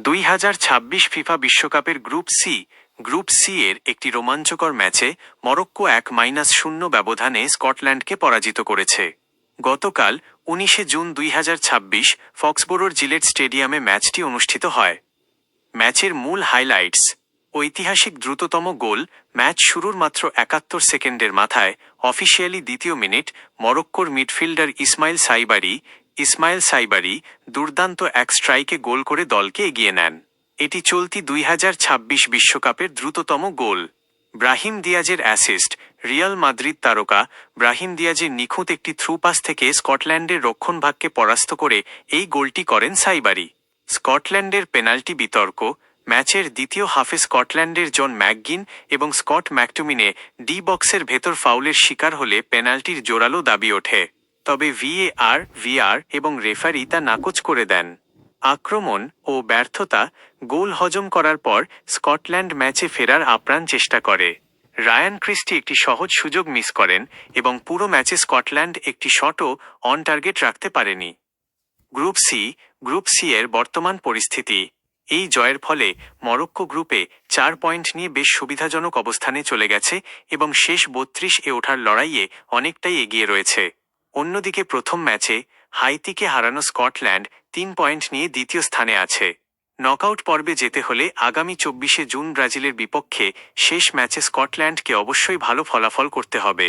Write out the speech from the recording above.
2026 FIFA বিশ্বকাপের group C এর একটি রোমাঞ্চকর ম্যাচে মরক্কো 1-0 ব্যবধানে স্কটল্যান্ডকে পরাজিত করেছে। গতকাল 19 জুন 2026 ফক্সবোরোর জিলেট স্টেডিয়ামে ম্যাচটি অনুষ্ঠিত হয়। ম্যাচের মূল হাইলাইটস: ঐতিহাসিক দ্রুততম গোল, ম্যাচ শুরুর মাত্র 71 সেকেন্ডের মাথায় অফিসিয়ালি দ্বিতীয় মিনিট, মরক্কোর মিডফিল্ডার ইসমাইল সাইবারি দুর্দান্ত এক স্ট্রাইকে গোল করে দলকে এগিয়ে নেন। এটি চলতি 2026 বিশ্বকাপের দ্রুততম গোল। ব্রাহিম দিয়াজের অ্যাসিস্ট: রিয়াল মাদ্রিদ তারকা ব্রাহিম দিয়াজের নিখুঁত একটি থ্রু পাস থেকে স্কটল্যান্ডের রক্ষণভাগকে পরাস্ত করে এই গোলটি করেন সাইবারি। স্কটল্যান্ডের পেনাল্টি বিতর্ক: ম্যাচের দ্বিতীয় হাফে স্কটল্যান্ডের জন ম্যাকগিন এবং স্কট ম্যাকটুমিনে ডি বক্সের ভেতর ফাউলের শিকার হলে পেনাল্টির জোরালো দাবি ওঠে, তবে ভিআর এবং রেফারি তা নাকচ করে দেন। আক্রমণ ও ব্যর্থতা: গোল হজম করার পর স্কটল্যান্ড ম্যাচে ফেরার আপ্রাণ চেষ্টা করে। রায়ান ক্রিস্টি একটি সহজ সুযোগ মিস করেন এবং পুরো ম্যাচে স্কটল্যান্ড একটি শটও অন টার্গেট রাখতে পারেনি। গ্রুপ সি এর বর্তমান পরিস্থিতি: এই জয়ের ফলে মরক্কো গ্রুপে 4 পয়েন্ট নিয়ে বেশ সুবিধাজনক অবস্থানে চলে গেছে এবং শেষ 32 ওঠার লড়াইয়ে অনেকটাই এগিয়ে রয়েছে। অন্যদিকে প্রথম ম্যাচে হাইতিকে হারানো স্কটল্যান্ড 3 পয়েন্ট নিয়ে দ্বিতীয় স্থানে আছে। নকআউট পর্বে যেতে হলে আগামী 24 জুন ব্রাজিলের বিপক্ষে শেষ ম্যাচে স্কটল্যান্ডকে অবশ্যই ভালো ফলাফল করতে হবে।